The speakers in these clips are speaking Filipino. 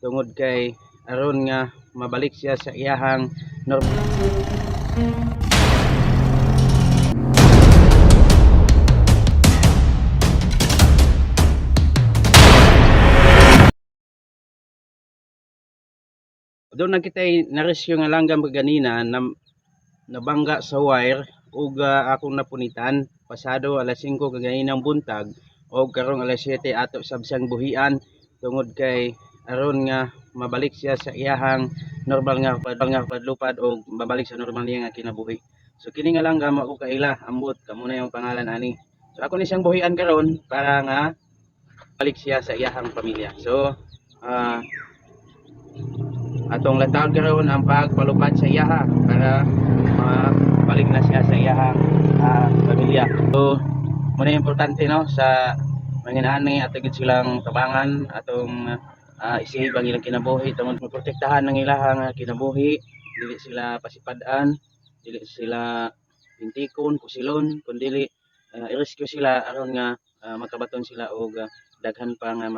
tungod kay aron nga mabalik siya sa iyahang normal. Doon na kita'y naresyo nga langgam ganina na nabangga sa wire ug akong napunitan pasado alas 5 kaganinang buntag o karong alas 7 ato sabsang buhian tungod kay aron nga mabalik siya sa iyahang normal nga padlupad o mabalik sa normal niya nga kinabuhi. So kini nga langgam ako kaila ambot kamo na yung pangalan ani. So ako ni siyang buhian karon para nga balik siya sa iyahang pamilya. So atong lantawon karon ang pagpalupad sa iyaha para balik na siya sa iyahang pamilya. So muna importante no sa manginani atong silang tabangan atong isip ang ilang kinabuhi tungod protektahan ng ilang kinabuhi, dili sila pasipadan, dili sila pintikon, kusilon, kundi i-rescue sila aron nga makabaton sila og daghan pa nga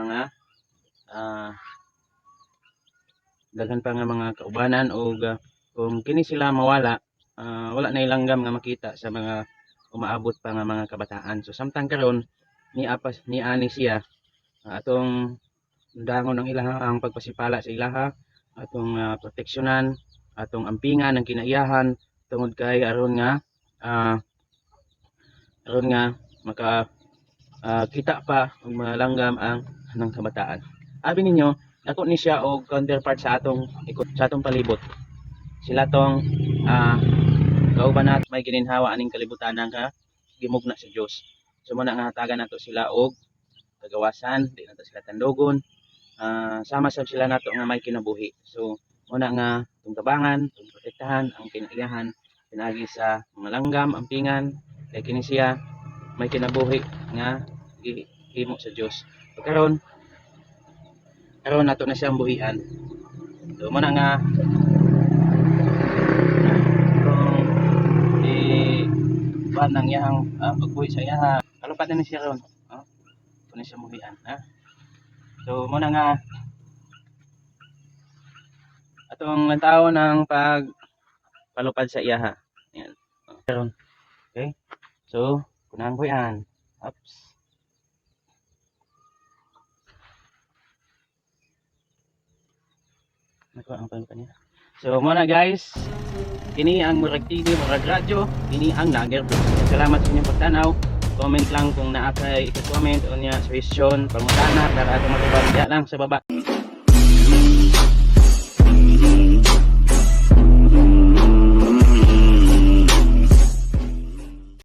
mga kaubanan o kung kini sila mawala wala na ilanggam nga makita sa mga umaabot pa nga mga kabataan. So samtang karon ni ani siya atong dangon ng ilaha ang pagpasipala sa ilaha atong proteksyonan atong ampingan ang kinaiyahan tungod kay aron nga maka kita pa og mga langgam ang ng kabataan. Abi ninyo dako ni siya og counterpart sa atong palibot. Sila tong kauban nat may gininhawa aning kalibutan nga gimugna sa Dios. So muna nga hatagan nato sila og kagawasan, di nato sila tandugon. Sama sa sila nato nga may kinabuhi. So muna nga tungtabangan, protektahan ang kinaiyahan pinagi sa mga langgam, ampingan, kay kini siya may kinabuhi nga gihimo sa Dios. Karon nato na siyang buhian. So muna nga ban nang iyang pagbuhi sa iya kalupad na siya ron. Ito na siyang buhian. So muna nga atong lantawon ng pagpalupad sa iya Ayan. Karon. Okay. So kunang buhian. Oops. Ang palupad niya. So muna guys, kini ang Murag TV, Murag Radyo, kini ang Lager Vlog. Salamat sa inyong pagtanaw. Comment lang kung naa kay i-comment o niya suggestion, pangutana para ato matubag lang sa baba.